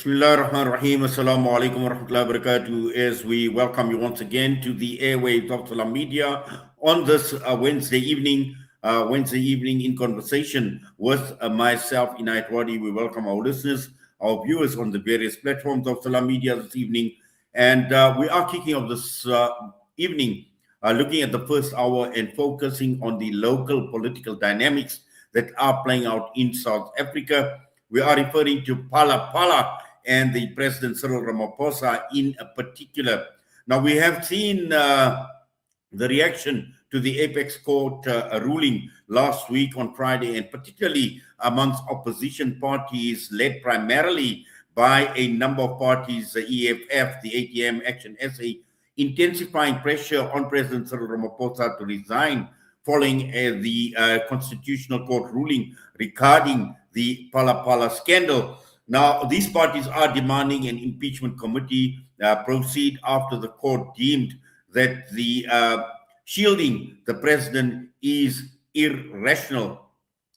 Bismillah ar-Rahman ar-Rahim. Assalamu alaikum wa rahmatullahi wa barakatuh. As we welcome you once again to the airwaves of Salam Media on this Wednesday evening in conversation with myself, Inayat Wadi. We welcome our listeners, our viewers on the various platforms of Salam Media this evening. And we are kicking off this evening looking at the first hour and focusing on the local political dynamics that are playing out in South Africa. We are referring to Phala Phala and the President Cyril Ramaphosa in particular. Now, we have seen the reaction to the Apex Court ruling last week on Friday, and particularly amongst opposition parties led primarily by a number of parties, the EFF, the ATM, Action SA, intensifying pressure on President Cyril Ramaphosa to resign following the Constitutional Court ruling regarding the Phala Phala scandal. Now, these parties are demanding an impeachment committee proceed after the court deemed that the shielding the president is irrational.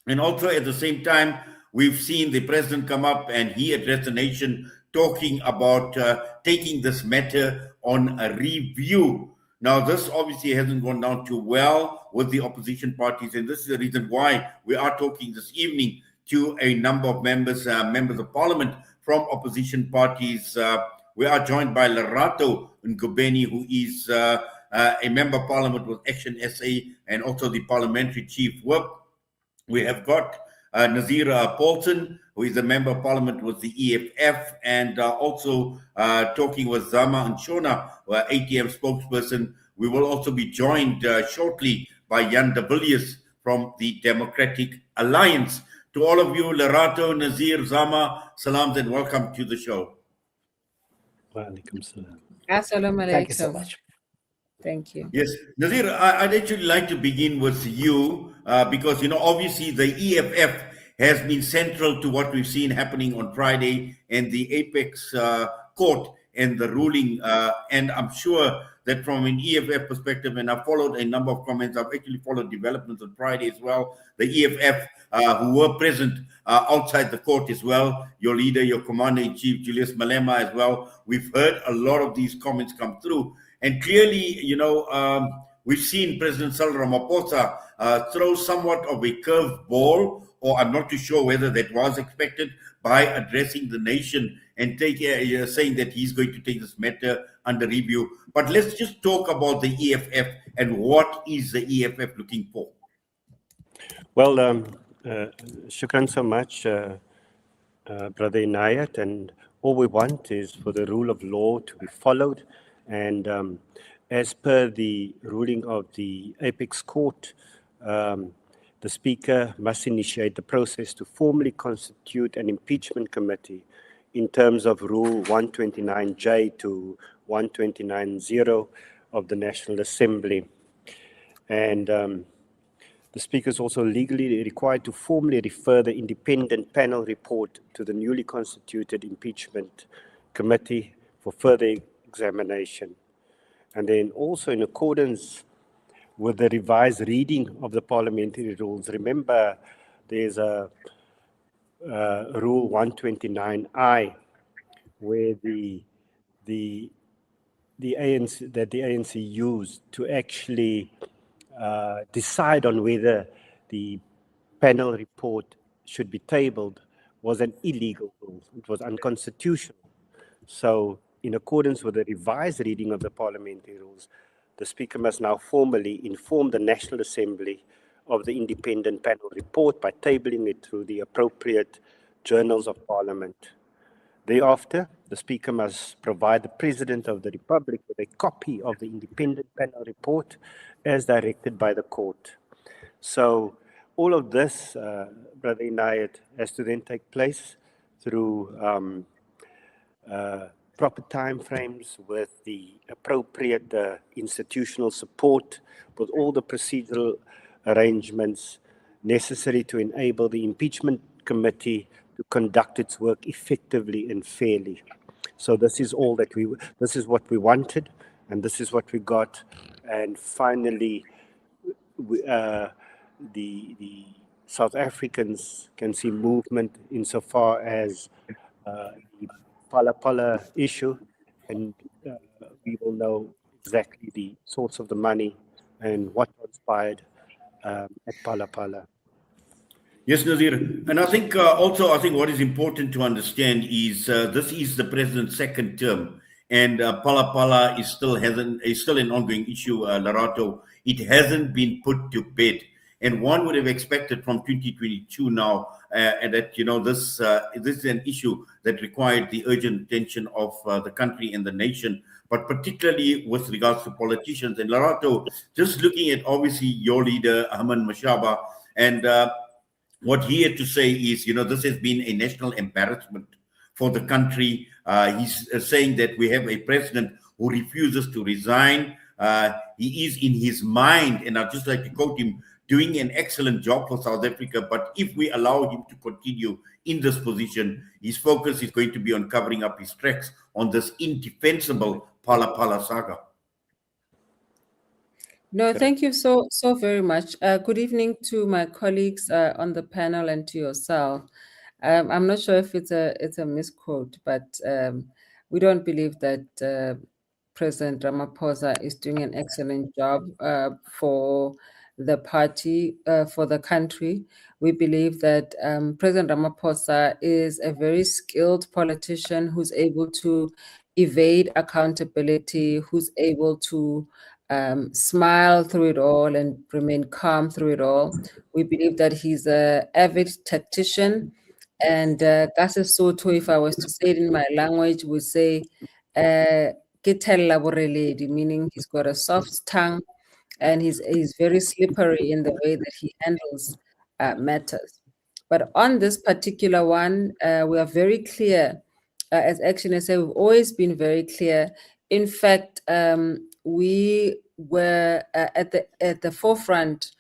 And also at the same time, we've seen the president come up and he addressed the nation talking about taking this matter on a review. Now, this obviously hasn't gone down too well with the opposition parties, and this is the reason why we are talking this evening to a number of members of parliament from opposition parties. We are joined by Lerato Ngubeni, who is a member of parliament with Action SA and also the parliamentary chief whip. We have got Nazir Paulson, who is a member of parliament with the EFF, and also talking with Zama and Shona, ATM spokesperson. We will also be joined shortly by Jan de Villiers from the Democratic Alliance. To all of you, Lerato, Nazir, Zama, salams and welcome to the show. Walaikum salam. Assalamu alaikum. Thank you so much. Thank you. Yes, Nazir, I'd actually like to begin with you because, obviously the EFF has been central to what we've seen happening on Friday and the Apex Court and the ruling. And I'm sure that from an EFF perspective, and I've followed a number of comments, I've actually followed developments on Friday as well. The EFF who were present outside the court as well, your leader, your commander-in-chief, Julius Malema as well. We've heard a lot of these comments come through. And clearly, we've seen President Cyril Ramaphosa throw somewhat of a curved ball, or I'm not too sure whether that was expected, by addressing the nation and saying that he's going to take this matter under review. But let's just talk about the EFF and what is the EFF looking for? Well, shukran so much, Brother Inayat, and all we want is for the rule of law to be followed. And as per the ruling of the Apex Court, the Speaker must initiate the process to formally constitute an impeachment committee in terms of Rule 129J to 129.0 of the National Assembly. And the Speaker is also legally required to formally refer the independent panel report to the newly constituted impeachment committee for further examination. And then also in accordance with the revised reading of the parliamentary rules, remember there's a Rule 129I where the ANC used to actually decide on whether the panel report should be tabled was an illegal rule. It was unconstitutional. So in accordance with the revised reading of the parliamentary rules, the Speaker must now formally inform the National Assembly of the independent panel report by tabling it through the appropriate journals of Parliament. Thereafter, the Speaker must provide the President of the Republic with a copy of the independent panel report as directed by the court. So all of this, Brother Inayat, has to then take place through proper timeframes with the appropriate institutional support, with all the procedural arrangements necessary to enable the impeachment committee to conduct its work effectively and fairly. So this is all that this is what we wanted, and this is what we got. And finally, the South Africans can see movement insofar as the Phala Phala issue, and we will know exactly the source of the money and what transpired at Phala Phala. Yes, Nazir. And I think also, I think what is important to understand is this is the president's second term, and Phala Phala is still an ongoing issue, Larato. It hasn't been put to bed, and one would have expected from 2022 now, and that this is an issue that required the urgent attention of the country and the nation, but particularly with regards to politicians. And Larato, just looking at obviously your leader Ahmed Mashaba and. What he had to say is, this has been a national embarrassment for the country. He's saying that we have a president who refuses to resign. He is in his mind, and I'd just like to quote him, doing an excellent job for South Africa. But if we allow him to continue in this position, his focus is going to be on covering up his tracks on this indefensible Phala Phala saga. No, thank you so very much. Good evening to my colleagues on the panel and to yourself. I'm not sure if it's a misquote, but we don't believe that President Ramaphosa is doing an excellent job for the party, for the country. We believe that President Ramaphosa is a very skilled politician who's able to evade accountability, who's able to smile through it all and remain calm through it all. We believe that he's an avid tactician. And Kase Sotho, if I was to say it in my language, would say, meaning he's got a soft tongue and he's very slippery in the way that he handles matters. But on this particular one, we are very clear. As Action SA, we've always been very clear. In fact, we were at the forefront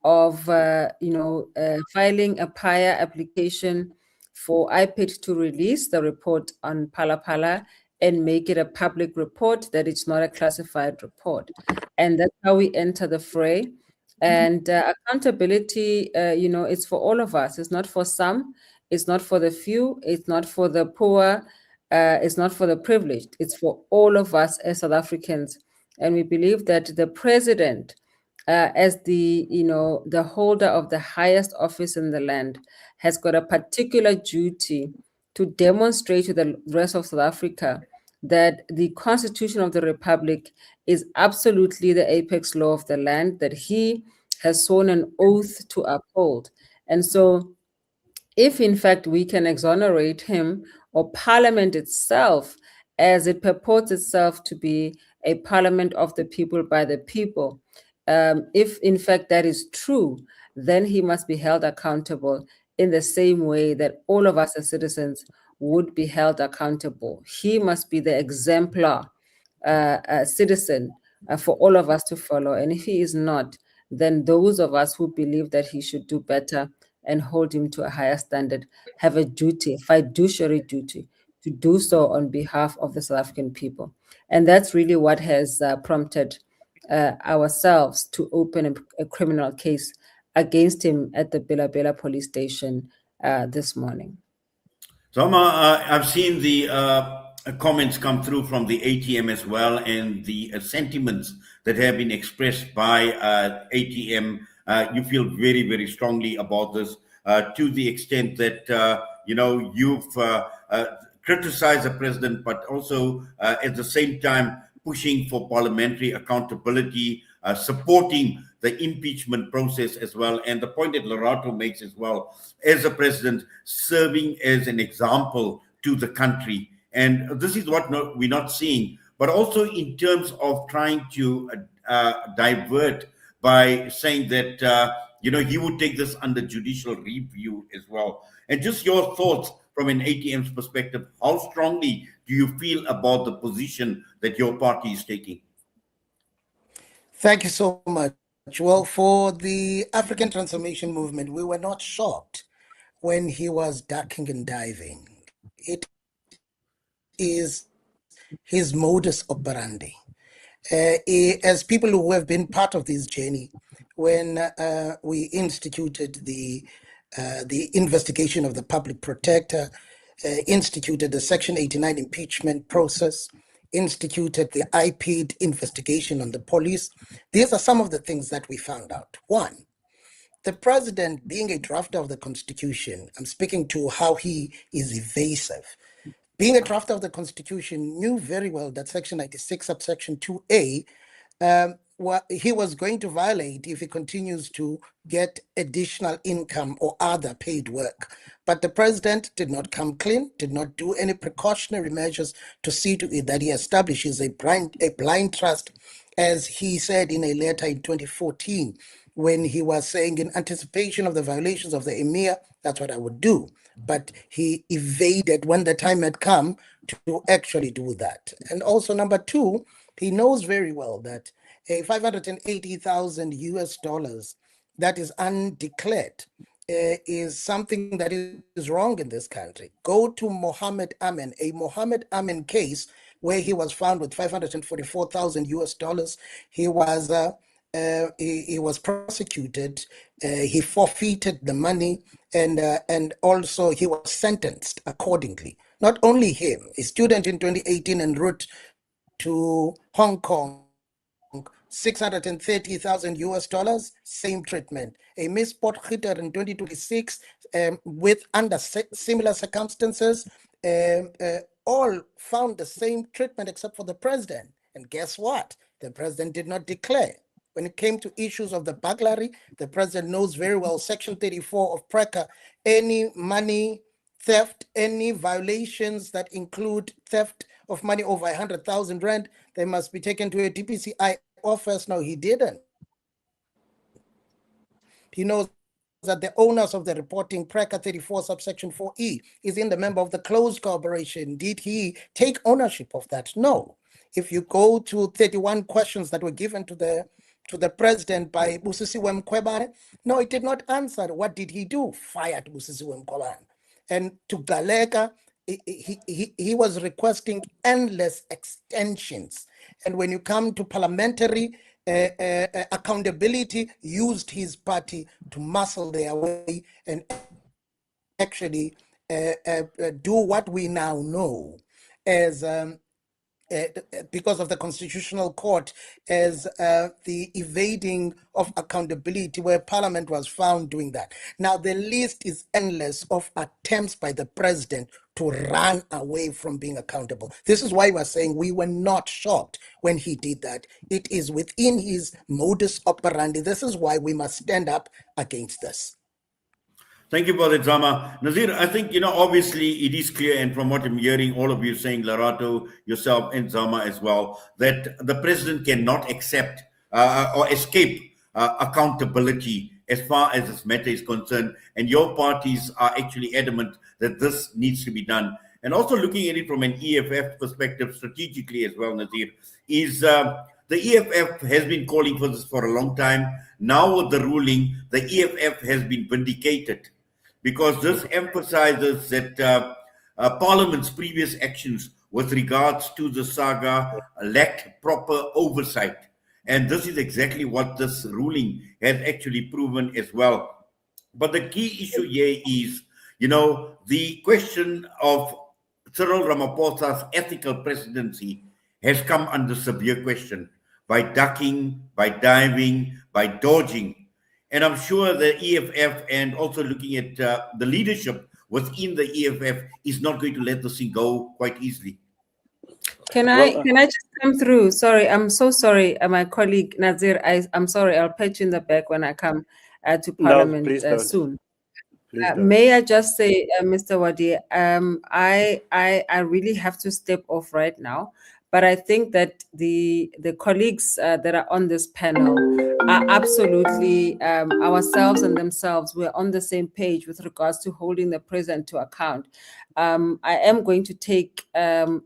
of filing a prior application for IPID to release the report on Phala Phala and make it a public report, that it's not a classified report. And that's how we enter the fray. And accountability, it's for all of us. It's not for some. It's not for the few. It's not for the poor. It's not for the privileged. It's for all of us as South Africans. And we believe that the president, as the holder of the highest office in the land, has got a particular duty to demonstrate to the rest of South Africa that the Constitution of the Republic is absolutely the apex law of the land, that he has sworn an oath to uphold. And so if in fact we can exonerate him, or Parliament itself, as it purports itself to be a parliament of the people by the people, if in fact that is true, then he must be held accountable in the same way that all of us as citizens would be held accountable. He must be the exemplar citizen for all of us to follow. And if he is not, then those of us who believe that he should do better and hold him to a higher standard have a duty, fiduciary duty, to do so on behalf of the South African people. And that's really what has prompted ourselves to open a criminal case against him at the Bela Bela police station this morning. Zama, I've seen the comments come through from the ATM as well, and the sentiments that have been expressed by ATM. You feel very, very strongly about this, to the extent that you've criticized the president, but also at the same time pushing for parliamentary accountability, supporting the impeachment process as well. And the point that Larato makes as well, as a president, serving as an example to the country. And this is what we're not seeing, but also in terms of trying to divert by saying that, he would take this under judicial review as well. And just your thoughts from an ATM's perspective, how strongly do you feel about the position that your party is taking? Thank you so much. Well, for the African Transformation Movement, we were not shocked when he was ducking and diving. It is his modus operandi. As people who have been part of this journey, when we instituted the investigation of the public protector, instituted the Section 89 impeachment process, instituted the IP'd investigation on the police. These are some of the things that we found out. One, the president, being a drafter of the Constitution, I'm speaking to how he is evasive. Being a drafter of the Constitution, knew very well that Section 96, subsection 2A, he was going to violate if he continues to get additional income or other paid work. But the president did not come clean, did not do any precautionary measures to see to it that he establishes a blind trust, as he said in a letter in 2014, when he was saying, in anticipation of the violations of the emir, that's what I would do. But he evaded when the time had come to actually do that. And also, number two, he knows very well that a 580,000 US dollars that is undeclared is something that is wrong in this country. Go to Mohammed Amin, a Mohammed Amin case where he was found with 544,000 US dollars. He was prosecuted. He forfeited the money, and also he was sentenced accordingly. Not only him, a student in 2018 en route to Hong Kong, 630,000 US dollars, same treatment. A Miss Potgieter in 2026 with under similar circumstances, all found the same treatment except for the president. And guess what? The president did not declare. When it came to issues of the burglary, the president knows very well Section 34 of PRECA, any money theft, any violations that include theft of money over 100,000 rand, they must be taken to a DPCI office. No, he didn't. He knows that the owners of the reporting PRECA 34 subsection 4E is in the member of the closed corporation. Did he take ownership of that? No. If you go to 31 questions that were given to the president by Busisiwe Mkhwebane, no, it did not answer. What did he do? Fired Busisiwe Mkhwebane. And to Galeka, he was requesting endless extensions. And when you come to parliamentary accountability, used his party to muscle their way and actually do what we now know as because of the Constitutional Court as the evading of accountability, where Parliament was found doing that. Now, the list is endless of attempts by the president to run away from being accountable. This is why we're saying we were not shocked when he did that. It is within his modus operandi. This is why we must stand up against this. Thank you for that, Zama. Nazir, I think, obviously it is clear, and from what I'm hearing, all of you saying, Larato, yourself, and Zama as well, that the president cannot accept or escape accountability as far as this matter is concerned. And your parties are actually adamant that this needs to be done. And also looking at it from an EFF perspective, strategically as well, Nazir, is the EFF has been calling for this for a long time. Now with the ruling, the EFF has been vindicated, because this emphasizes that Parliament's previous actions with regards to the saga lacked proper oversight. And this is exactly what this ruling has actually proven as well. But the key issue here is, the question of Cyril Ramaphosa's ethical presidency has come under severe question by ducking, by diving, by dodging. And I'm sure the EFF, and also looking at the leadership within the EFF, is not going to let this thing go quite easily. Can I just come through? Sorry, I'm so sorry, my colleague Nazir. I'm sorry. I'll patch you in the back when I come to Parliament soon. May I just say, Mr. Wadi, I really have to step off right now. But I think that the colleagues that are on this panel are absolutely ourselves and themselves. We're on the same page with regards to holding the president to account. I am going to take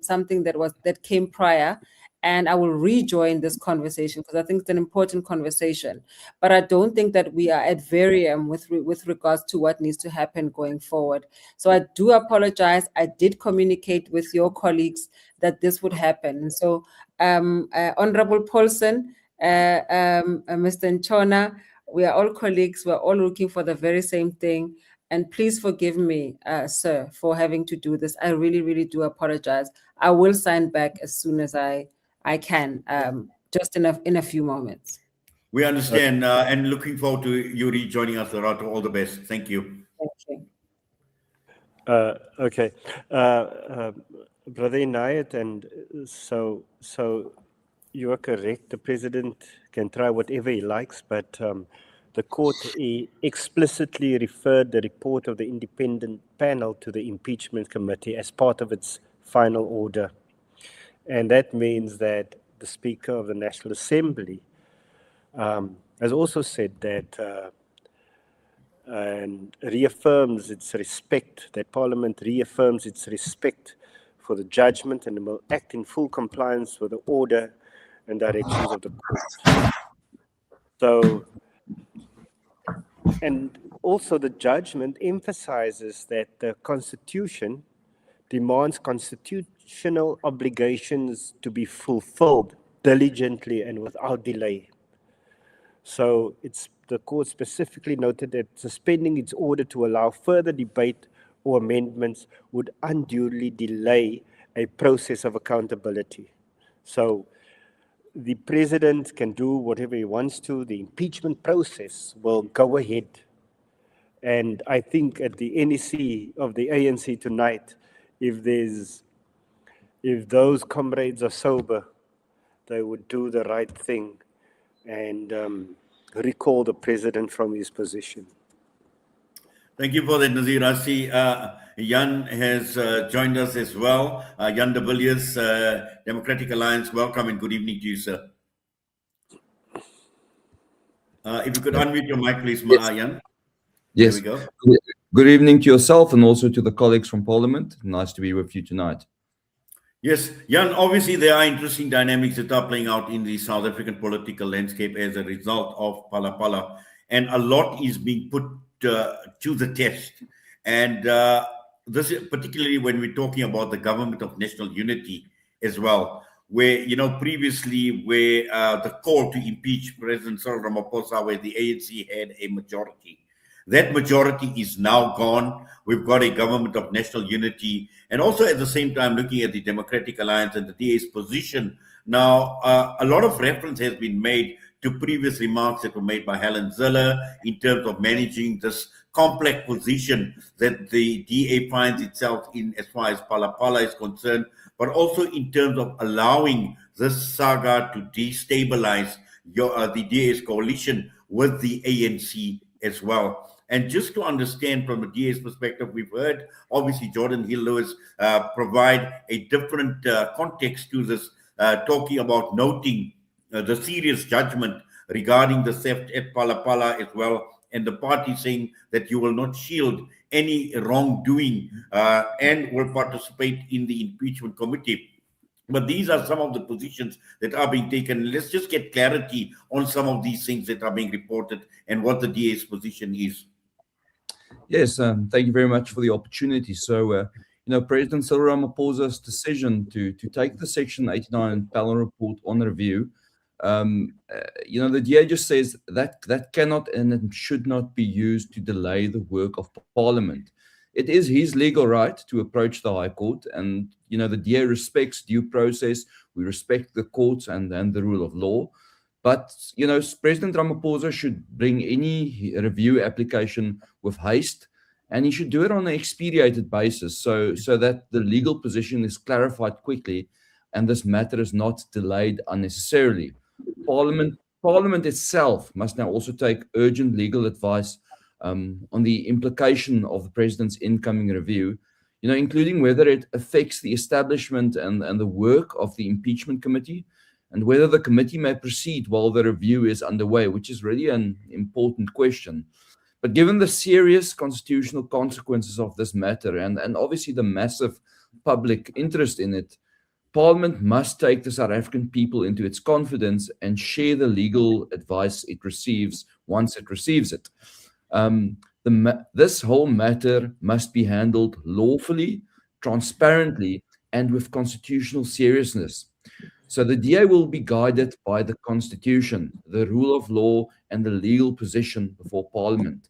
something that came prior, and I will rejoin this conversation because I think it's an important conversation. But I don't think that we are at varium with regards to what needs to happen going forward. So I do apologize. I did communicate with your colleagues that this would happen. And so Honorable Paulson, Mr. Nchona, we are all colleagues. We're all looking for the very same thing. And please forgive me, sir, for having to do this. I really, really do apologize. I will sign back as soon as I can, just in a few moments. We understand and looking forward to you rejoining us, Lerato. All the best. Thank you. Thank you. Okay. Brother Inayat, and so you are correct. The president can try whatever he likes, but the court explicitly referred the report of the independent panel to the impeachment committee as part of its final order. And that means that the Speaker of the National Assembly has also said that and reaffirms its respect, that Parliament reaffirms its respect for the judgment and will act in full compliance with the order and directions of the court. So, and also the judgment emphasizes that the Constitution demands constitutional obligations to be fulfilled diligently and without delay. So the court specifically noted that suspending its order to allow further debate or amendments would unduly delay a process of accountability. So the president can do whatever he wants to. The impeachment process will go ahead. And I think at the NEC of the ANC tonight, if those comrades are sober, they would do the right thing and recall the president from his position. Thank you for that, Nazir. I see Jan has joined us as well. Jan de Villiers, Democratic Alliance, welcome and good evening to you, sir. If you could unmute your mic, please, Yes. Jan. Yes. There we go. Good evening to yourself and also to the colleagues from Parliament. Nice to be with you tonight. Yes, Jan, obviously there are interesting dynamics that are playing out in the South African political landscape as a result of Phala Phala, and a lot is being put to the test. And this is particularly when we're talking about the government of national unity as well, where, previously where the call to impeach President Cyril Ramaphosa, where the ANC had a majority. That majority is now gone. We've got a government of national unity, and also at the same time looking at the Democratic Alliance and the DA's position. Now, a lot of reference has been made to previous remarks that were made by Helen Ziller in terms of managing this complex position that the DA finds itself in as far as Phala Phala is concerned, but also in terms of allowing this saga to destabilize the DA's coalition with the ANC as well. And just to understand from the DA's perspective, we've heard, obviously, Jordan Hill-Lewis provide a different context to this, talking about noting the serious judgment regarding the theft at Phala Phala as well, and the party saying that you will not shield any wrongdoing and will participate in the impeachment committee. But these are some of the positions that are being taken. Let's just get clarity on some of these things that are being reported and what the DA's position is. Yes, thank you very much for the opportunity. So, President Cyril Ramaphosa's decision to take the Section 89 Phala report on review, the DA just says that cannot and it should not be used to delay the work of Parliament. It is his legal right to approach the High Court, and the DA respects due process. We respect the courts and the rule of law. But President Ramaphosa should bring any review application with haste, and he should do it on an expedited basis, so that the legal position is clarified quickly, and this matter is not delayed unnecessarily. Parliament itself must now also take urgent legal advice on the implication of the president's incoming review, including whether it affects the establishment and the work of the impeachment committee, and whether the committee may proceed while the review is underway, which is really an important question. But given the serious constitutional consequences of this matter and obviously the massive public interest in it, Parliament must take the South African people into its confidence and share the legal advice it receives once it receives it. This whole matter must be handled lawfully, transparently, and with constitutional seriousness. So the DA will be guided by the Constitution, the rule of law, and the legal position before Parliament.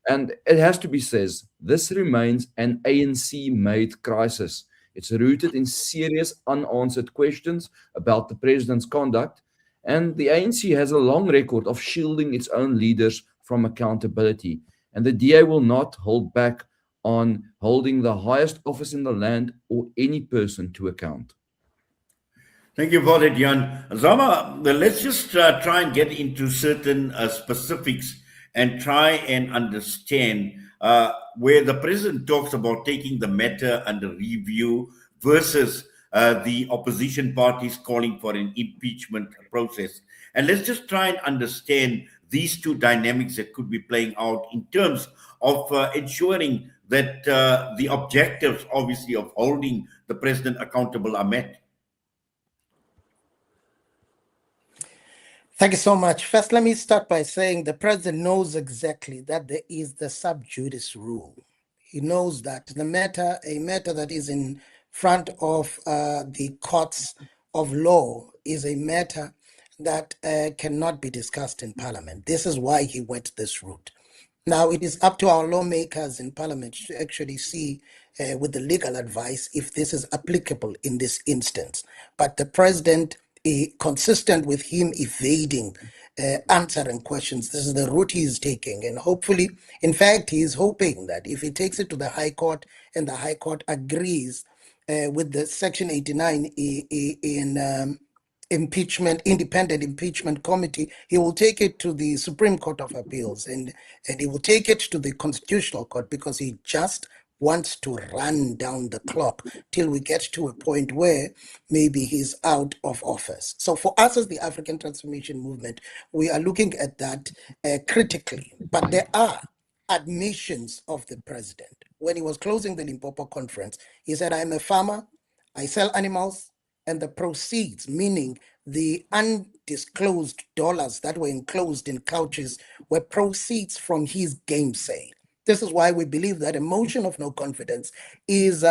And it has to be said, this remains an ANC-made crisis. It's rooted in serious unanswered questions about the president's conduct, and the ANC has a long record of shielding its own leaders from accountability. And the DA will not hold back on holding the highest office in the land or any person to account. Thank you for that, Jan. Zama, let's just try and get into certain specifics and try and understand where the president talks about taking the matter under review versus the opposition parties calling for an impeachment process. And let's just try and understand these two dynamics that could be playing out in terms of ensuring that the objectives, obviously, of holding the president accountable are met. Thank you so much. First, let me start by saying the president knows exactly that there is the sub judice rule. He knows that a matter that is in front of the courts of law is a matter that cannot be discussed in parliament. This is why he went this route. Now, it is up to our lawmakers in parliament to actually see with the legal advice if this is applicable in this instance. But the president, consistent with him evading answering questions, this is the route he is taking. And hopefully, in fact, he is hoping that if he takes it to the High Court and the High Court agrees with the Section 89 in independent impeachment committee, he will take it to the Supreme Court of Appeals and he will take it to the Constitutional Court, because he just wants to run down the clock till we get to a point where maybe he's out of office. So for us as the African Transformation Movement, we are looking at that critically. But there are admissions of the president. When he was closing the Limpopo conference, he said, I'm a farmer, I sell animals, and the proceeds, meaning the undisclosed dollars that were enclosed in couches, were proceeds from his game sale. This is why we believe that a motion of no confidence is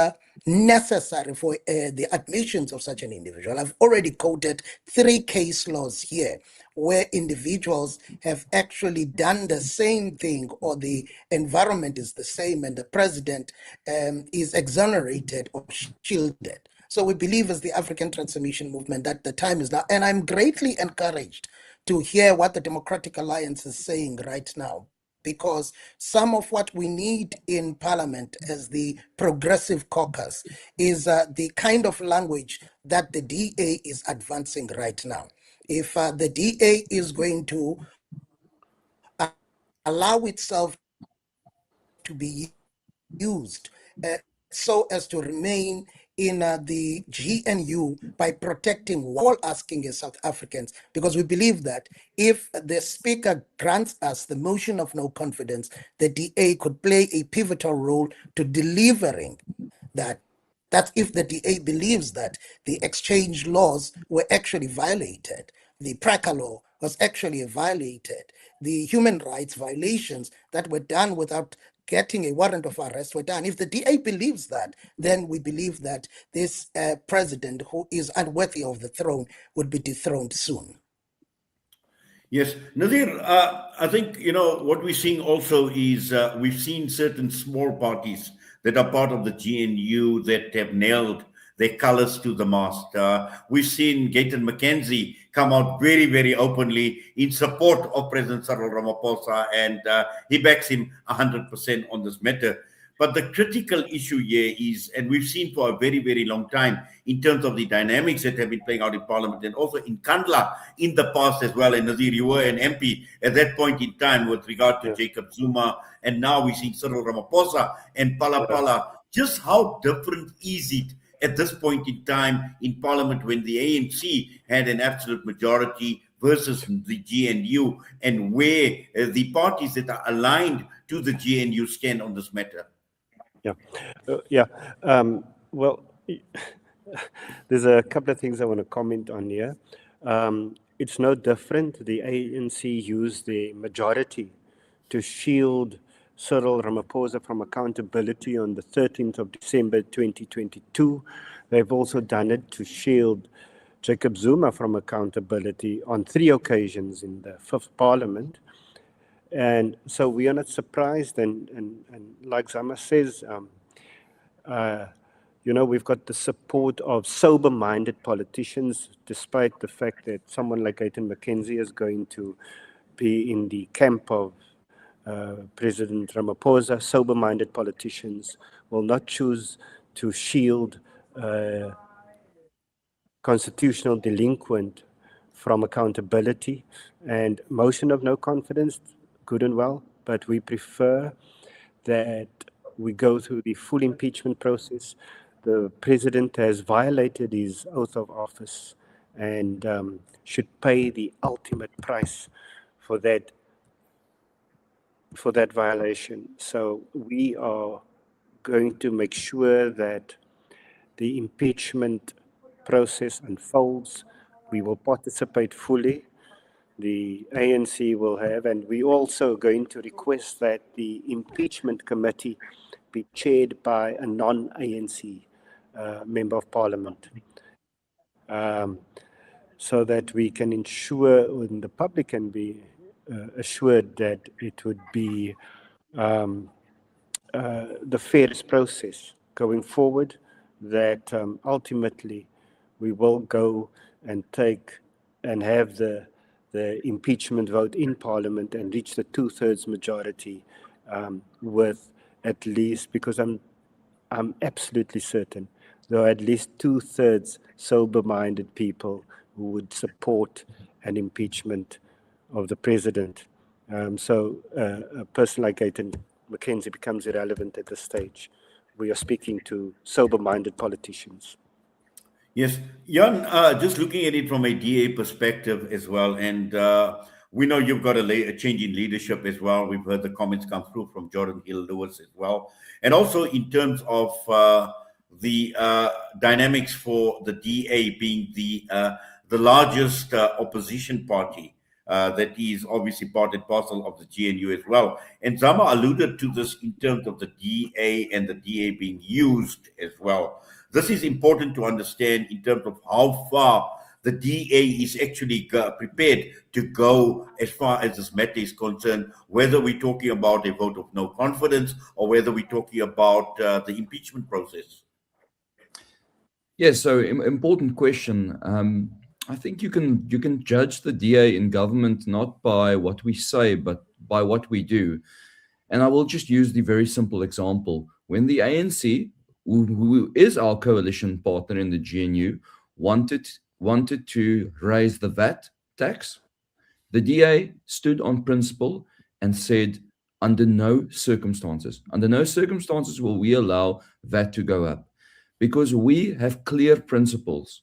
necessary for the admissions of such an individual. I've already quoted 3 case laws here where individuals have actually done the same thing, or the environment is the same, and the president is exonerated or shielded. So we believe as the African Transformation Movement that the time is now. And I'm greatly encouraged to hear what the Democratic Alliance is saying right now, because some of what we need in Parliament as the Progressive Caucus is the kind of language that the DA is advancing right now. If the DA is going to allow itself to be used so as to remain in the GNU by protecting all asking as South Africans, because we believe that if the Speaker grants us the motion of no confidence, the DA could play a pivotal role to delivering that. That's if the DA believes that the exchange laws were actually violated, the PRACA law was actually violated, the human rights violations that were done without getting a warrant of arrest were done. If the DA believes that, then we believe that this president, who is unworthy of the throne, would be dethroned soon. Yes, Nadir, I think, what we're seeing also is we've seen certain small parties that are part of the GNU that have nailed their colors to the mast. We've seen Gayton McKenzie come out very, very openly in support of President Cyril Ramaphosa, and he backs him 100% on this matter. But the critical issue here is, and we've seen for a very, very long time, in terms of the dynamics that have been playing out in Parliament and also in Kandla in the past as well. And Nadir, you were an MP at that point in time with regard to Jacob Zuma, and now we see Cyril Ramaphosa and Phala Phala. Just how different is it at this point in time in Parliament when the ANC had an absolute majority versus the GNU, and where the parties that are aligned to the GNU stand on this matter? Well, there's a couple of things I want to comment on here. It's no different. The ANC used the majority to shield Cyril Ramaphosa from accountability on the 13th of December 2022. They've also done it to shield Jacob Zuma from accountability on 3 occasions in the 5th Parliament. And so we are not surprised, and like Zama says, we've got the support of sober-minded politicians, despite the fact that someone like Aiton McKenzie is going to be in the camp of President Ramaphosa. Sober-minded politicians will not choose to shield constitutional delinquent from accountability. And motion of no confidence, good and well, but we prefer that we go through the full impeachment process. The president has violated his oath of office and should pay the ultimate price for that violation. So we are going to make sure that the impeachment process unfolds. We will participate fully. The ANC will have, and we also going to request that the impeachment committee be chaired by a non-ANC member of parliament, so that we can ensure, and the public can be assured that it would be the fairest process going forward, that ultimately we will go and take and have the impeachment vote in Parliament and reach the 2/3 majority with at least, because I'm absolutely certain there are at least 2/3 sober-minded people who would support an impeachment of the president. So a person like Aiton McKenzie becomes irrelevant at this stage. We are speaking to sober-minded politicians. Yes, Jan, just looking at it from a DA perspective as well, and we know you've got a change in leadership as well. We've heard the comments come through from Jordan Hill-Lewis as well. And also in terms of the dynamics for the DA being the largest opposition party, that is obviously part and parcel of the GNU as well. And Zama alluded to this in terms of the DA and the DA being used as well. This is important to understand in terms of how far the DA is actually prepared to go as far as this matter is concerned, whether we're talking about a vote of no confidence or whether we're talking about the impeachment process. Yes, so important question. I think you can judge the DA in government not by what we say, but by what we do. And I will just use the very simple example. When the ANC, who is our coalition partner in the GNU, wanted to raise the VAT tax, the DA stood on principle and said, under no circumstances will we allow VAT to go up, because we have clear principles.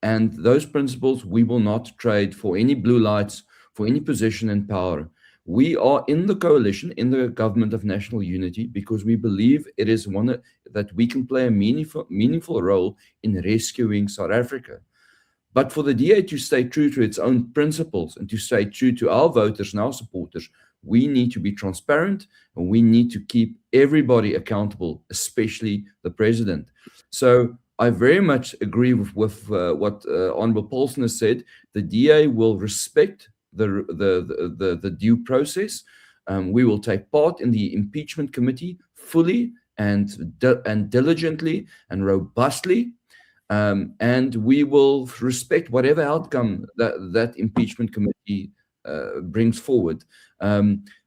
And those principles we will not trade for any blue lights, for any position in power. We are in the coalition, in the government of national unity, because we believe it is one that we can play a meaningful role in rescuing South Africa. But for the DA to stay true to its own principles and to stay true to our voters and our supporters, we need to be transparent and we need to keep everybody accountable, especially the president. So I very much agree with what Honorable Paulson has said. The DA will respect the due process. We will take part in the impeachment committee fully and diligently and robustly. And we will respect whatever outcome that impeachment committee brings forward.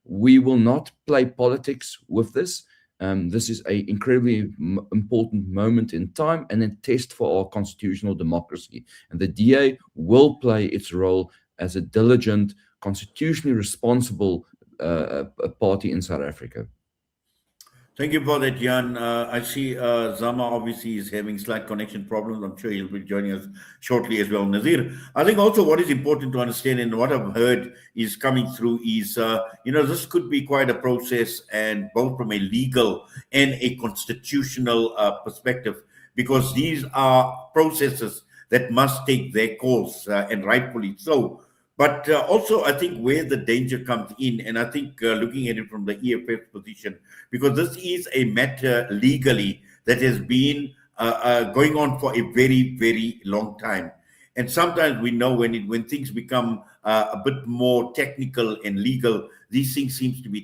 We will not play politics with this. This is an incredibly important moment in time and a test for our constitutional democracy. And the DA will play its role as a diligent, constitutionally responsible party in South Africa. Thank you for that, Jan. I see Zama obviously is having slight connection problems. I'm sure he'll be joining us shortly as well. Nazir, I think also what is important to understand and what I've heard is coming through is, this could be quite a process, and both from a legal and a constitutional perspective, because these are processes that must take their course, and rightfully so. But also, I think where the danger comes in, and I think looking at it from the EFF position, because this is a matter legally that has been going on for a very, very long time. And sometimes we know when things become a bit more technical and legal, these things seems to be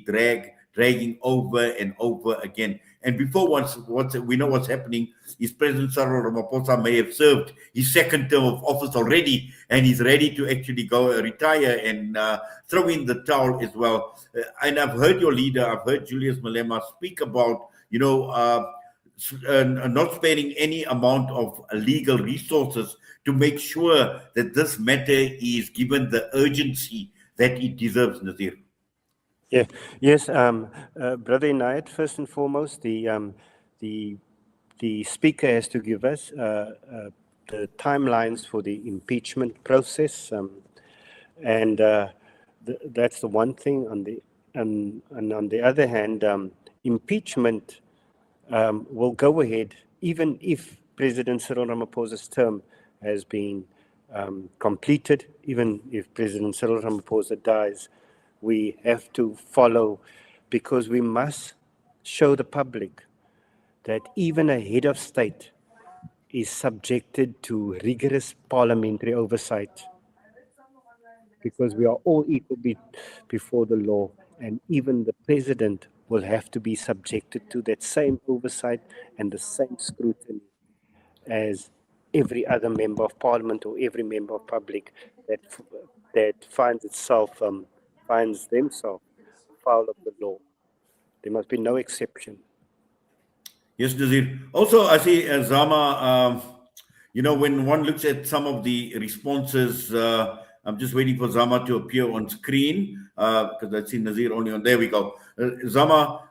dragging over and over again. And before once we know what's happening is President Cyril Ramaphosa may have served his second term of office already, and he's ready to actually go retire and throw in the towel as well. And I've heard your leader, I've heard Julius Malema speak about, not sparing any amount of legal resources to make sure that this matter is given the urgency that it deserves, Nazir. Yeah. Yes, Brother Inayat, first and foremost, the speaker has to give us the timelines for the impeachment process, and that's the one thing. And on the other hand, impeachment will go ahead even if President Cyril Ramaphosa's term has been completed, even if President Cyril Ramaphosa dies. We have to follow, because we must show the public that even a head of state is subjected to rigorous parliamentary oversight, because we are all equal before the law, and even the president will have to be subjected to that same oversight and the same scrutiny as every other member of parliament or every member of public that finds themselves foul of the law. There must be no exception. Yes, Nazir. Also, I see, Zama, when one looks at some of the responses, I'm just waiting for Zama to appear on screen because I see Nazir only on. There we go. Zama,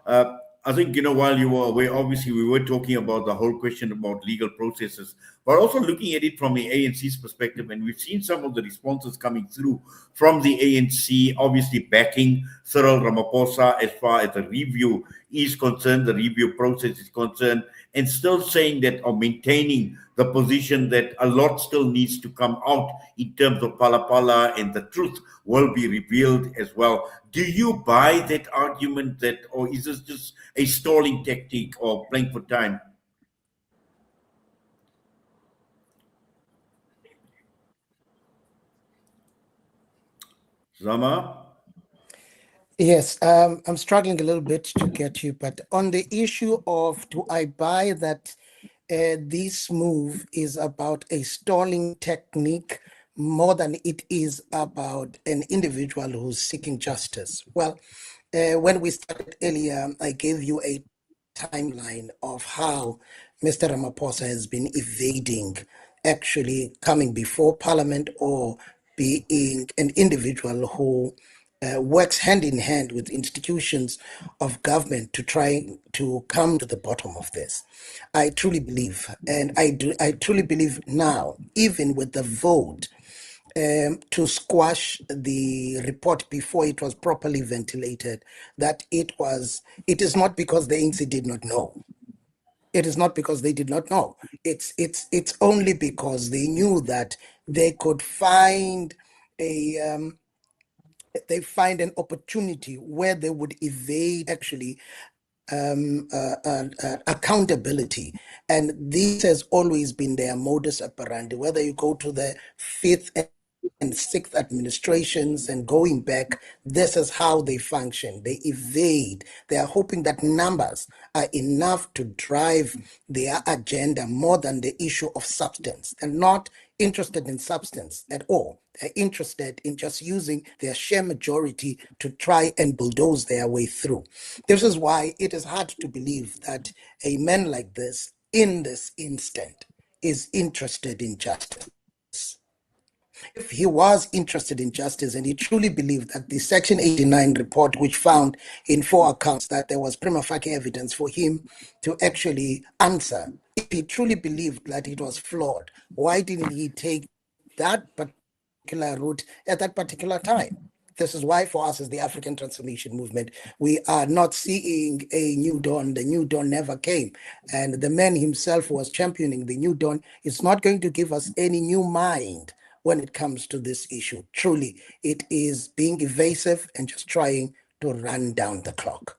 I think, while you were away, obviously we were talking about the whole question about legal processes, but also looking at it from the ANC's perspective, and we've seen some of the responses coming through from the ANC, obviously backing Cyril Ramaphosa as far as the review is concerned, the review process is concerned, and still saying that, or maintaining the position that a lot still needs to come out in terms of Phala Phala, and the truth will be revealed as well. Do you buy that argument, or is this just a stalling tactic or playing for time? Zama? Yes, I'm struggling a little bit to get you, but on the issue of do I buy that this move is about a stalling technique more than it is about an individual who's seeking justice? Well, when we started earlier, I gave you a timeline of how Mr. Ramaphosa has been evading actually coming before Parliament or being an individual who works hand in hand with institutions of government to try to come to the bottom of this. I truly believe, and I truly believe now, even with the vote to squash the report before it was properly ventilated, that it is not because the ANC did not know. It is not because they did not know. It's only because they knew that they could find a an opportunity where they would evade actually accountability. And this has always been their modus operandi, whether you go to the fifth and sixth administrations and going back, this is how they function. They evade. They are hoping that numbers are enough to drive their agenda more than the issue of substance. They're not interested in substance at all. They're interested in just using their sheer majority to try and bulldoze their way through. This is why it is hard to believe that a man like this, in this instant, is interested in justice. If he was interested in justice and he truly believed that the Section 89 report, which found in 4 accounts that there was prima facie evidence for him to actually answer, if he truly believed that it was flawed, why didn't he take that particular route at that particular time? This is why, for us as the African Transformation Movement, we are not seeing a new dawn. The new dawn never came. And the man himself who was championing the new dawn is not going to give us any new mind when it comes to this issue. Truly, it is being evasive and just trying to run down the clock.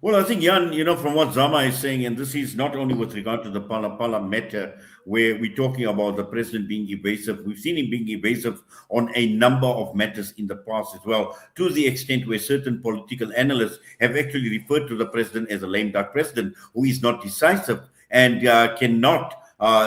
Well, I think, Jan, from what Zama is saying, and this is not only with regard to the Phala Phala matter, where we're talking about the president being evasive. We've seen him being evasive on a number of matters in the past as well, to the extent where certain political analysts have actually referred to the president as a lame duck president who is not decisive and cannot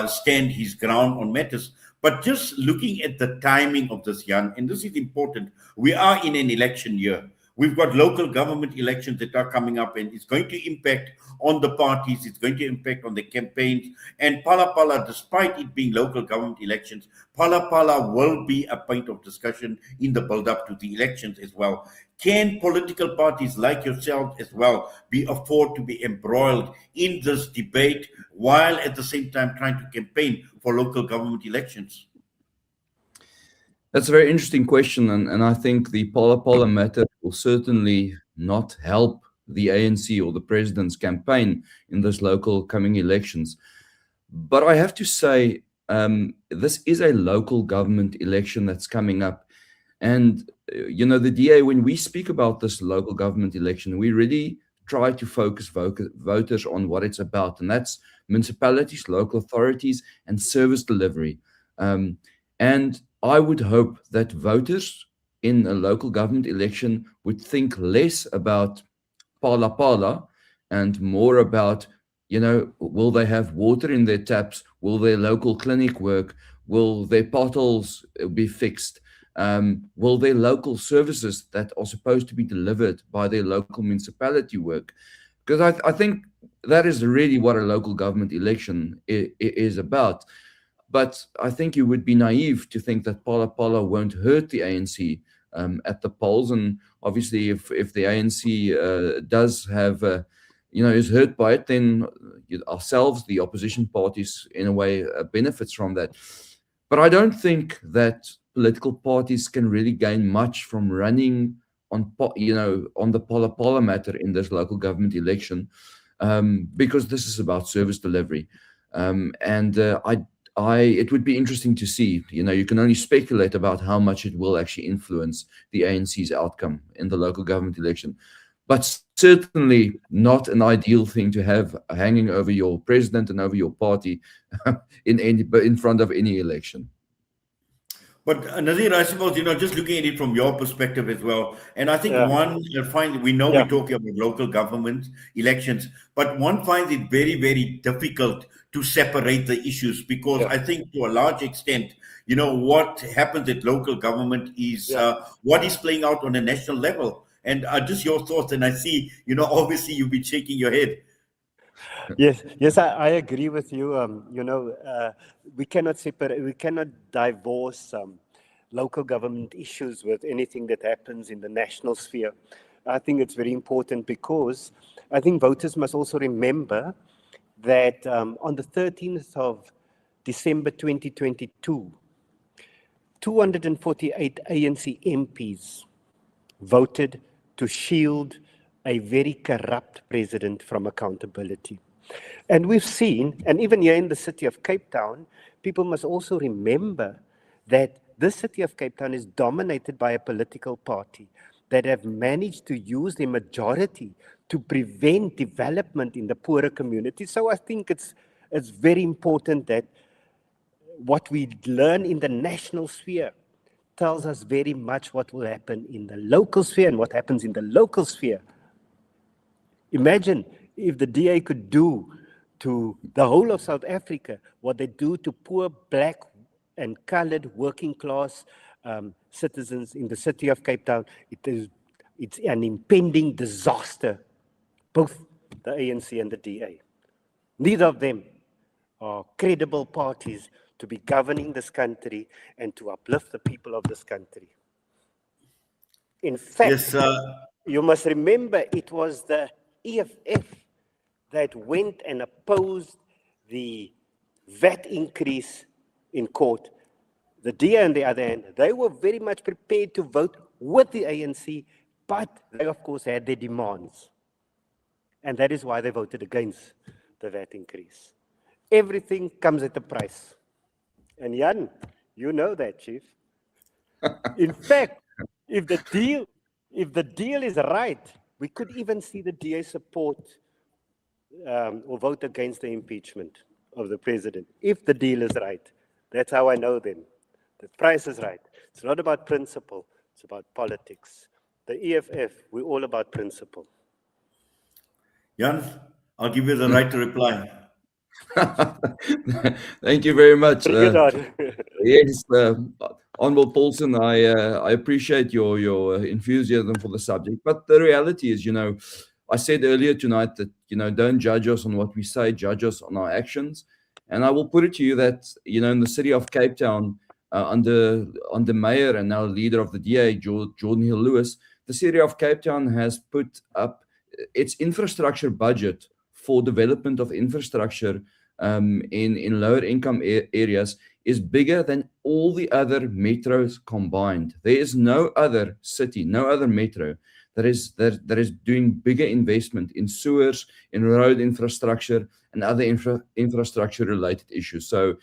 stand his ground on matters. But just looking at the timing of this, Jan, and this is important, we are in an election year. We've got local government elections that are coming up, and it's going to impact on the parties. It's going to impact on the campaigns. And Phala Phala, despite it being local government elections, Phala Phala will be a point of discussion in the build-up to the elections as well. Can political parties like yourself as well be afford to be embroiled in this debate while at the same time trying to campaign for local government elections? That's a very interesting question, and I think the Phala Phala matter will certainly not help the ANC or the president's campaign in those local coming elections. But I have to say, this is a local government election that's coming up. And, the DA, when we speak about this local government election, we really try to focus voters on what it's about, and that's municipalities, local authorities, and service delivery. And I would hope that voters in a local government election would think less about Phala Phala and more about, will they have water in their taps? Will their local clinic work? Will their potholes be fixed? Will their local services that are supposed to be delivered by their local municipality work? Because I think that is really what a local government election is about. But I think you would be naive to think that Phala Phala won't hurt the ANC at the polls. And obviously, if the ANC does have, is hurt by it, then ourselves, the opposition parties, in a way, benefits from that. But I don't think that political parties can really gain much from running on the Phala Phala matter in this local government election, because this is about service delivery. It would be interesting to see. You can only speculate about how much it will actually influence the ANC's outcome in the local government election. But certainly not an ideal thing to have hanging over your president and over your party in front of any election. But Nazir, I suppose, just looking at it from your perspective as well, and I think we know we're talking about local government elections, but one finds it very, very difficult to separate the issues because I think to a large extent, what happens at local government is what is playing out on a national level. And just your thoughts, and I see, obviously you've been shaking your head. Yes, I agree with you. We cannot separate, we cannot divorce local government issues with anything that happens in the national sphere. I think it's very important because I think voters must also remember that on the 13th of December 2022, 248 ANC MPs voted to shield a very corrupt president from accountability. And we've seen, and even here in the city of Cape Town, people must also remember that this city of Cape Town is dominated by a political party that have managed to use their majority to prevent development in the poorer communities. So I think it's very important that what we learn in the national sphere tells us very much what will happen in the local sphere and what happens in the local sphere. Imagine if the DA could do to the whole of South Africa what they do to poor black and colored working class citizens in the city of Cape Town. It's an impending disaster, both the ANC and the DA. Neither of them are credible parties to be governing this country and to uplift the people of this country. In fact, you must remember it was the EFF that went and opposed the VAT increase in court. The DA, on the other hand, they were very much prepared to vote with the ANC, but they, of course, had their demands. And that is why they voted against the VAT increase. Everything comes at a price. And Jan, you know that, Chief. In fact, if the deal is right, We could even see the DA support or vote against the impeachment of the president, if the deal is right. That's how I know them. The price is right. It's not about principle, it's about politics. The EFF, we're all about principle. Jan, I'll give you the right to reply. Thank you very much. Bring it on. Yes, Honorable Paulson, I appreciate your enthusiasm for the subject. But the reality is, I said earlier tonight that, don't judge us on what we say, judge us on our actions. And I will put it to you that, in the city of Cape Town, under mayor and now leader of the DA, Jordan Hill-Lewis, the city of Cape Town has put up its infrastructure budget for development of infrastructure in lower income areas is bigger than all the other metros combined. There is no other city, no other metro that is doing bigger investment in sewers, in road infrastructure, and other infrastructure related issues. So,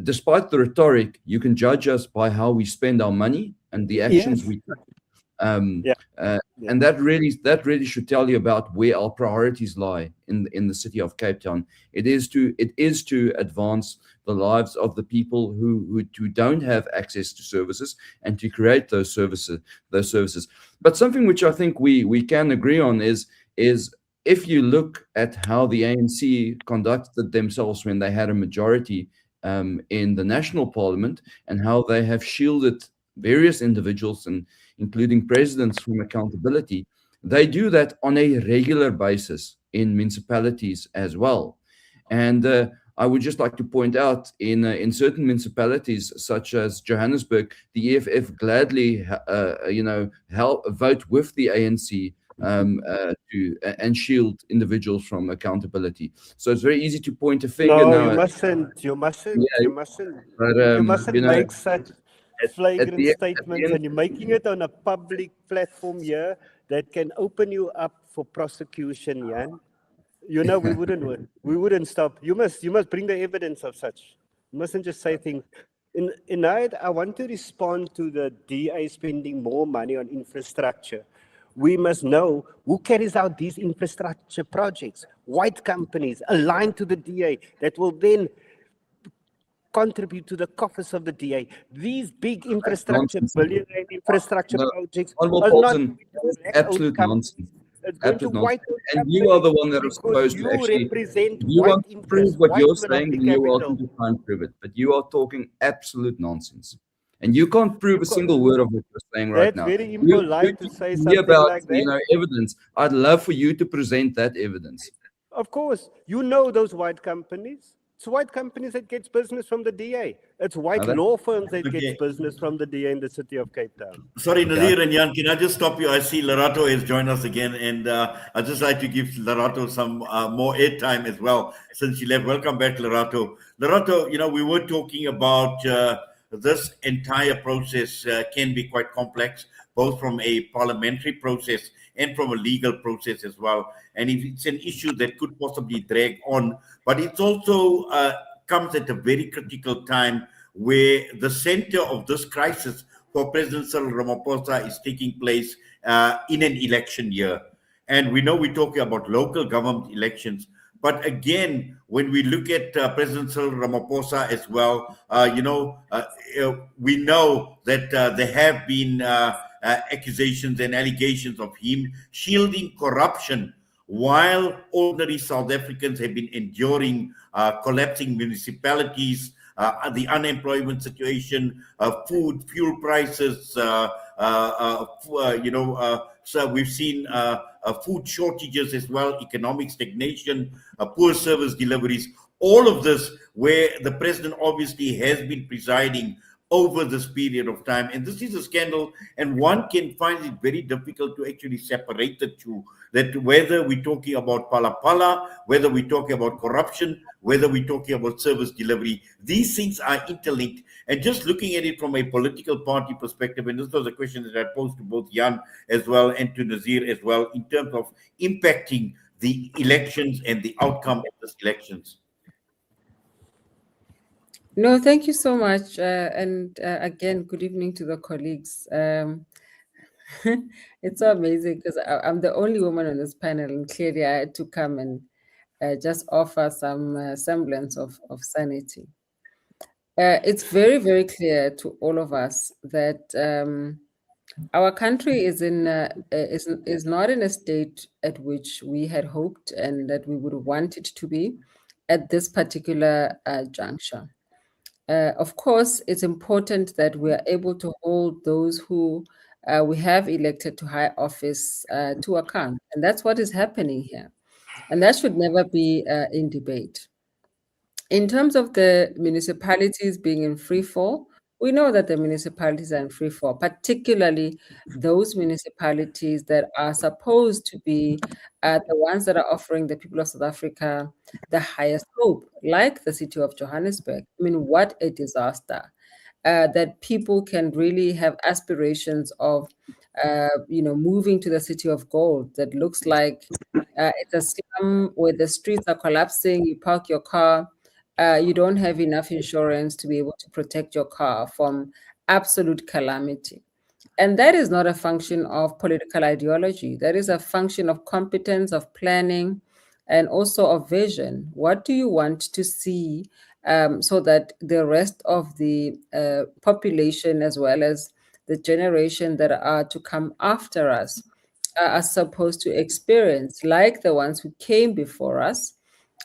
despite the rhetoric, you can judge us by how we spend our money and the actions we take. And that really should tell you about where our priorities lie in the city of Cape Town. It is to advance the lives of the people who don't have access to services and to create those services. But something which I think we can agree on is if you look at how the ANC conducted themselves when they had a majority in the national parliament, and how they have shielded various individuals and including presidents from accountability, they do that on a regular basis in municipalities as well. And I would just like to point out in certain municipalities such as Johannesburg, the EFF gladly help vote with the ANC and shield individuals from accountability. So it's very easy to point a finger. No, you mustn't. You mustn't make such flagrant statements, and you're making it on a public platform here that can open you up for prosecution, Jan. We wouldn't stop. You must bring the evidence of such. You mustn't just say things. I want to respond to the DA spending more money on infrastructure. We must know who carries out these infrastructure projects. White companies aligned to the DA that will then contribute to the coffers of the DA. These big infrastructure, billion-rand infrastructure projects are not absolute nonsense. Absolute nonsense. And you are the one that is supposed to actually. You want to prove what you're saying, and you're welcome to try and prove it. But you are talking absolute nonsense. And you can't prove a single word of what you're saying right now. That's very impolite to say something like that. Evidence. I'd love for you to present that evidence. Of course. You know those white companies. It's white companies that gets business from the DA. It's white law firms that gets business from the DA in the city of Cape Town. Sorry, Nadir and Jan, can I just stop you? I see Lerato has joined us again, and I'd just like to give Lerato some more airtime as well, since she left. Welcome back, Lerato. Lerato, we were talking about this entire process can be quite complex, both from a parliamentary process and from a legal process as well. And it's an issue that could possibly drag on, but it's also comes at a very critical time where the center of this crisis for President Cyril Ramaphosa is taking place in an election year. And we know we're talking about local government elections. But again, when we look at President Cyril Ramaphosa as well, we know that there have been accusations and allegations of him shielding corruption while ordinary South Africans have been enduring collapsing municipalities, the unemployment situation, food, fuel prices, so we've seen food shortages as well, economic stagnation, poor service deliveries, all of this where the president obviously has been presiding over this period of time. And this is a scandal, and one can find it very difficult to actually separate the two, that whether we're talking about Phala Phala, whether we're talking about corruption, whether we're talking about service delivery, these things are interlinked. And just looking at it from a political party perspective, and this was a question that I posed to both Jan as well and to Nazir as well, in terms of impacting the elections and the outcome of these elections. No, thank you so much. And again, good evening to the colleagues. It's so amazing because I'm the only woman on this panel, and clearly I had to come and just offer some semblance of sanity. It's very, very clear to all of us that our country is not in a state at which we had hoped and that we would want it to be at this particular juncture. Of course, it's important that we are able to hold those who we have elected to high office to account, and that's what is happening here, and that should never be in debate. In terms of the municipalities being in free fall, we know that the municipalities are in free fall, particularly those municipalities that are supposed to be the ones that are offering the people of South Africa the highest hope, like the city of Johannesburg. I mean, what a disaster. That people can really have aspirations of, moving to the city of gold that looks like it's a slum where the streets are collapsing. You park your car, you don't have enough insurance to be able to protect your car from absolute calamity. And that is not a function of political ideology. That is a function of competence, of planning, and also of vision. What do you want to see so that the rest of the population, as well as the generation that are to come after us, are supposed to experience, like the ones who came before us,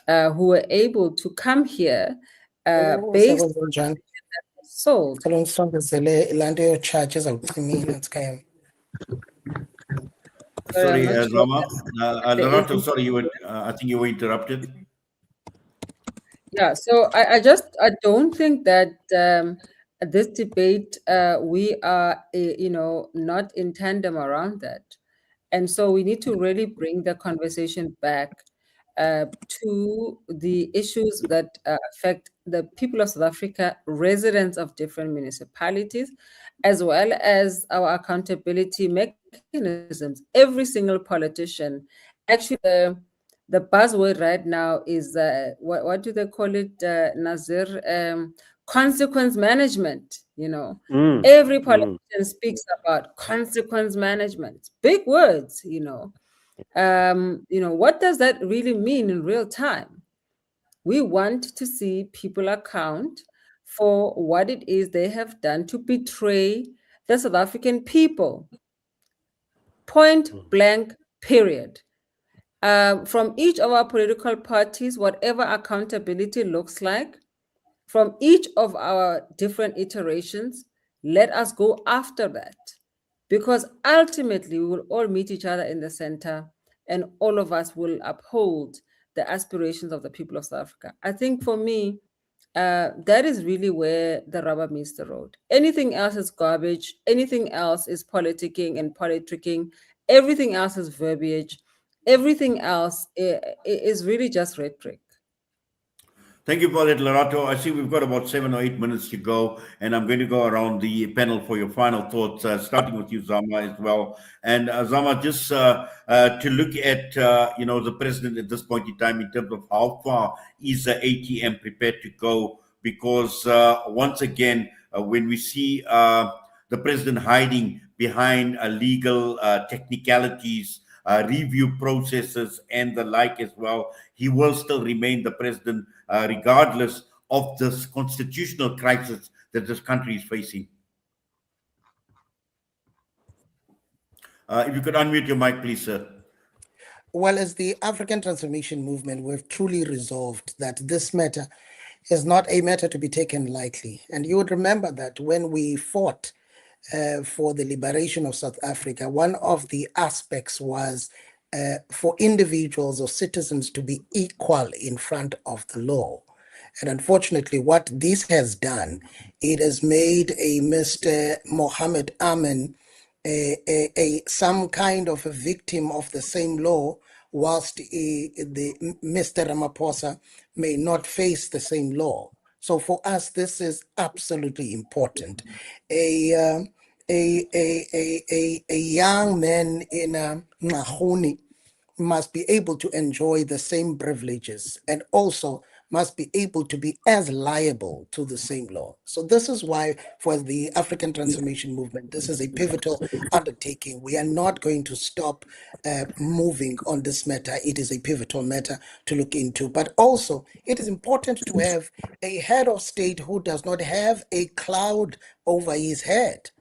who were able to come here based Sebenza njani? sold. Ngicela ungisondezele laa nto yotshaji ezawucimile Ntsikambe. Sorry, I'm Sorry, not sure Zama. there is. Lerato, sorry, I think you were interrupted. Yeah, so I don't think that this debate we are not in tandem around that, and so we need to really bring the conversation back to the issues that affect the people of South Africa, residents of different municipalities, as well as our accountability mechanisms. Every single politician, actually, the buzzword right now is what do they call it, Nazir? Consequence management. Every politician speaks about consequence management. Big words. What does that really mean in real time? We want to see people account for what it is they have done to betray the South African people. Point blank, period. From each of our political parties, whatever accountability looks like, from each of our different iterations, let us go after that. Because ultimately, we will all meet each other in the center and all of us will uphold the aspirations of the people of South Africa. I think for me, that is really where the rubber meets the road. Anything else is garbage. Anything else is politicking and politicking. Everything else is verbiage. Everything else is really just rhetoric. Thank you for that, Lerato. I see we've got about 7 or 8 minutes to go, and I'm going to go around the panel for your final thoughts, starting with you, Zama, as well. And Zama, just to look at the president at this point in time in terms of how far is the ATM prepared to go? Because once again, when we see the president hiding behind legal technicalities, review processes, and the like as well, he will still remain the president regardless of this constitutional crisis that this country is facing. If you could unmute your mic, please, sir. Well, as the African Transformation Movement, we've truly resolved that this matter is not a matter to be taken lightly. And you would remember that when we fought for the liberation of South Africa, one of the aspects was for individuals or citizens to be equal in front of the law. And unfortunately, what this has done, it has made a Mr. Mohammed Amin some kind of a victim of the same law, whilst the Mr. Ramaphosa may not face the same law. So for us, this is absolutely important. A young man in Ngahuni must be able to enjoy the same privileges and also must be able to be as liable to the same law. So this is why for the African Transformation Movement, this is a pivotal undertaking. We are not going to stop moving on this matter. It is a pivotal matter to look into. But also, it is important to have a head of state who does not have a cloud over his head.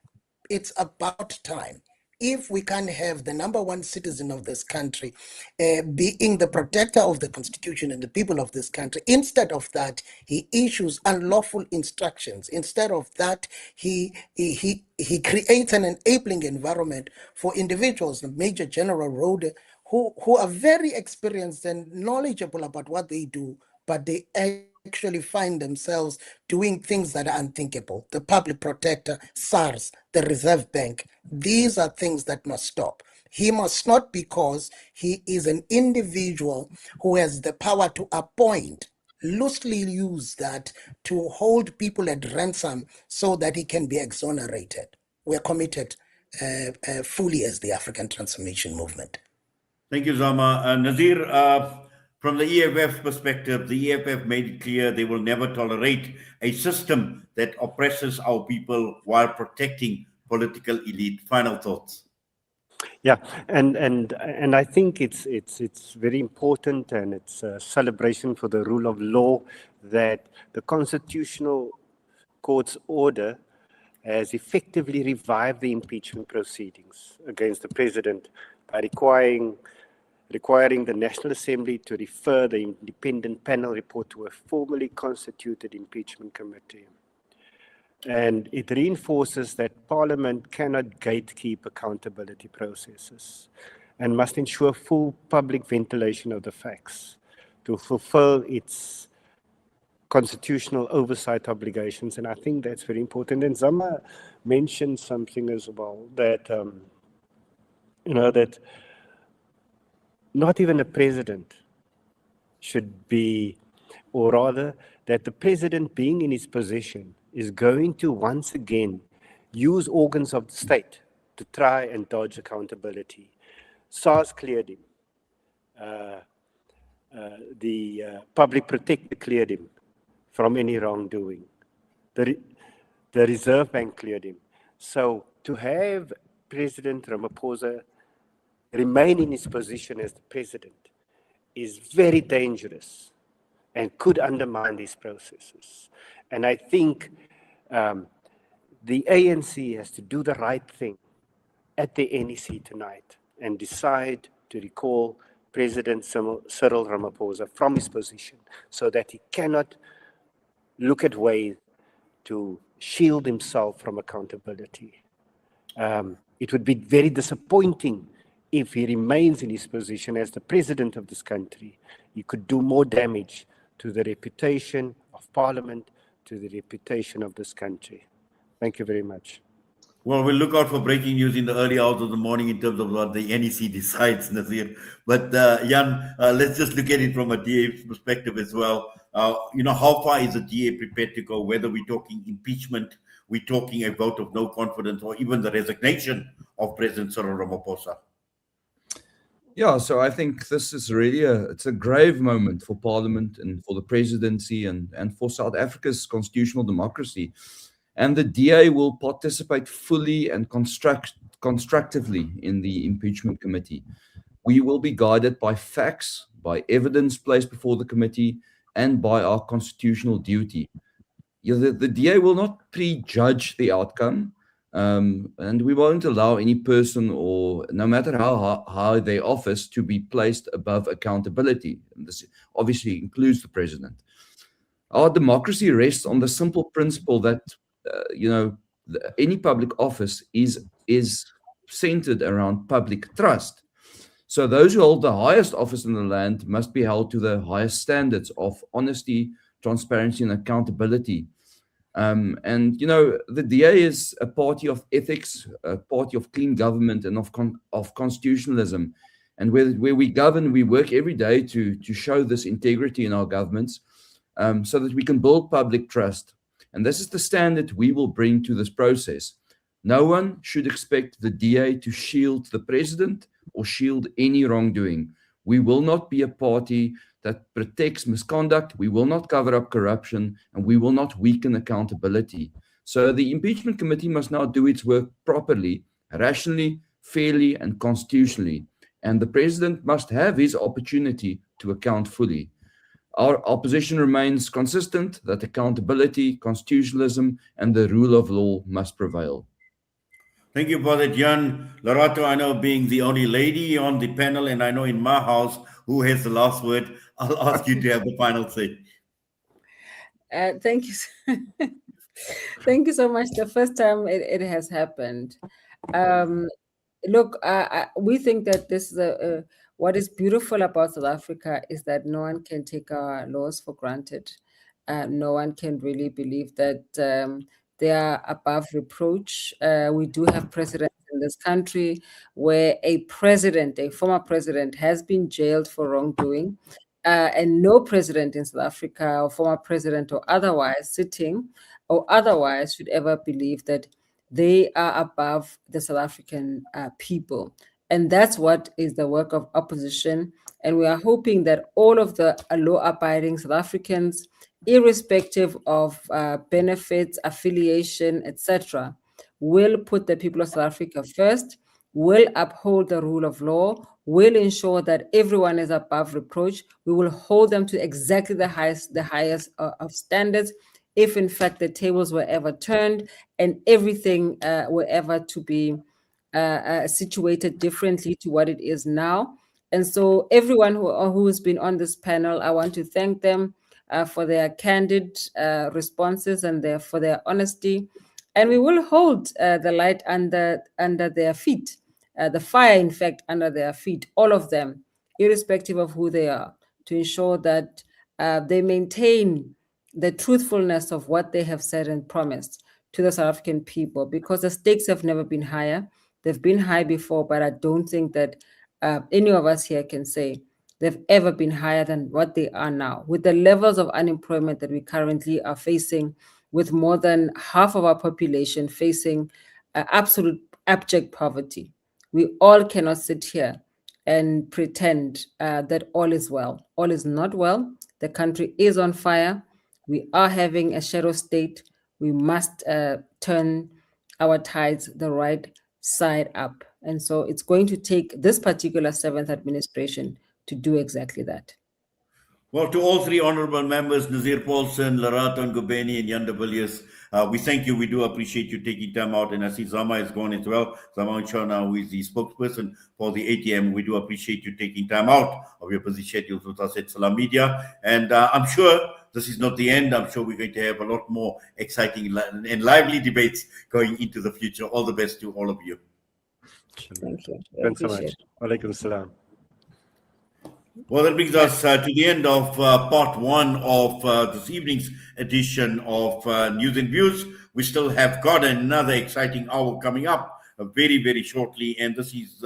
It's about time. If we can have the number one citizen of this country being the protector of the constitution and the people of this country, instead of that, he issues unlawful instructions. Instead of that, he creates an enabling environment for individuals, Major General Rode, who are very experienced and knowledgeable about what they do, but they actually find themselves doing things that are unthinkable. The public protector, SARS, the Reserve Bank, these are things that must stop. He must not, because he is an individual who has the power to appoint, loosely use that to hold people at ransom so that he can be exonerated. We're committed fully as the African Transformation Movement. Thank you, Zama. Nazir, from the EFF perspective, the EFF made it clear they will never tolerate a system that oppresses our people while protecting political elite. Final thoughts. Yeah, and I think it's very important, and it's a celebration for the rule of law that the Constitutional Court's order has effectively revived the impeachment proceedings against the president by requiring the National Assembly to refer the independent panel report to a formally constituted impeachment committee. And it reinforces that Parliament cannot gatekeep accountability processes and must ensure full public ventilation of the facts to fulfill its constitutional oversight obligations. And I think that's very important. And Zama mentioned something as well, that, that not even a president should be, or rather, that the president being in his position is going to once again use organs of the state to try and dodge accountability. SARS cleared him. The public protector cleared him from any wrongdoing. The Reserve Bank cleared him. So to have President Ramaphosa remain in his position as the president is very dangerous and could undermine these processes. And I think the ANC has to do the right thing at the NEC tonight and decide to recall President Cyril Ramaphosa from his position so that he cannot look at ways to shield himself from accountability. It would be very disappointing if he remains in his position as the president of this country. He could do more damage to the reputation of Parliament, to the reputation of this country. Thank you very much. Well, we'll look out for breaking news in the early hours of the morning in terms of what the NEC decides, Nazir. But Jan, let's just look at it from a DA perspective as well. How far is the DA prepared to go, whether we're talking impeachment, we're talking a vote of no confidence, or even the resignation of President Cyril Ramaphosa? Yeah, so I think this is really it's a grave moment for Parliament and for the presidency and for South Africa's constitutional democracy. And the DA will participate fully and constructively in the impeachment committee. We will be guided by facts, by evidence placed before the committee, and by our constitutional duty. The DA will not prejudge the outcome, and we won't allow any person, or no matter how high their office, to be placed above accountability. And this obviously includes the president. Our democracy rests on the simple principle that any public office is centered around public trust. So those who hold the highest office in the land must be held to the highest standards of honesty, transparency, and accountability. The DA is a party of ethics, a party of clean government, and of constitutionalism. And where we govern, we work every day to show this integrity in our governments, so that we can build public trust. And this is the standard we will bring to this process. No one should expect the DA to shield the president or shield any wrongdoing. We will not be a party that protects misconduct. We will not cover up corruption, and we will not weaken accountability. So the impeachment committee must now do its work properly, rationally, fairly, and constitutionally. And the president must have his opportunity to account fully. Our opposition remains consistent that accountability, constitutionalism, and the rule of law must prevail. Thank you for that, Jan. Lerato, I know being the only lady on the panel, and I know in my house who has the last word, I'll ask you to have the final say. Thank you. Thank you so much. The first time it has happened. Look, we think that this is what is beautiful about South Africa is that no one can take our laws for granted. No one can really believe that they are above reproach. We do have precedents in this country where a former president, has been jailed for wrongdoing. And no president in South Africa, or former president or otherwise sitting or otherwise, should ever believe that they are above the South African people. And that's what is the work of opposition. And we are hoping that all of the law-abiding South Africans, irrespective of benefits, affiliation, etc., will put the people of South Africa first, will uphold the rule of law, will ensure that everyone is above reproach. We will hold them to exactly the highest of standards, if in fact the tables were ever turned and everything were ever to be situated differently to what it is now. And so everyone who has been on this panel, I want to thank them for their candid responses and for their honesty. And we will hold the light under their feet, the fire, in fact, under their feet, all of them, irrespective of who they are, to ensure that they maintain the truthfulness of what they have said and promised to the South African people, because the stakes have never been higher. They've been high before, but I don't think that any of us here can say they've ever been higher than what they are now. With the levels of unemployment that we currently are facing, with more than half of our population facing absolute abject poverty, we all cannot sit here and pretend that all is well. All is not well. The country is on fire. We are having a shadow state. We must turn our tides the right side up. And so it's going to take this particular 7th administration to do exactly that. Well, to all three honorable members, Nazir Paulson, Lerato Ngubeni, and Jan de Villiers, we thank you. We do appreciate you taking time out. And I see Zama is gone as well. Zama Unchana, who is the spokesperson for the ATM. We do appreciate you taking time out of your busy schedules with us at Salam Media. And I'm sure this is not the end. I'm sure we're going to have a lot more exciting and lively debates going into the future. All the best to all of you. Thank you. Thanks so much. Walaikum salam. Well, that brings us to the end of part one of this evening's edition of News and Views. We still have got another exciting hour coming up very, very shortly. And this is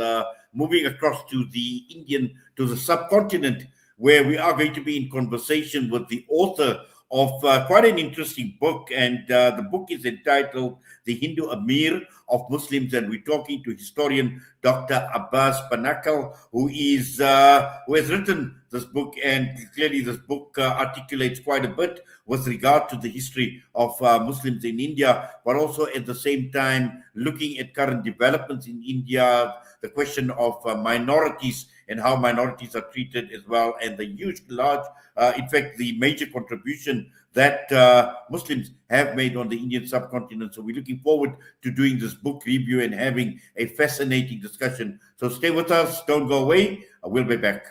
moving across to the subcontinent, where we are going to be in conversation with the author of quite an interesting book. And the book is entitled The Hindu Amir of Muslims. And we're talking to historian Dr. Abbas Panakal, who has written this book. And clearly this book articulates quite a bit with regard to the history of Muslims in India, but also at the same time looking at current developments in India, the question of minorities and how minorities are treated as well, and the in fact, the major contribution that Muslims have made on the Indian subcontinent. So we're looking forward to doing this book review and having a fascinating discussion. So stay with us, don't go away. We'll be back.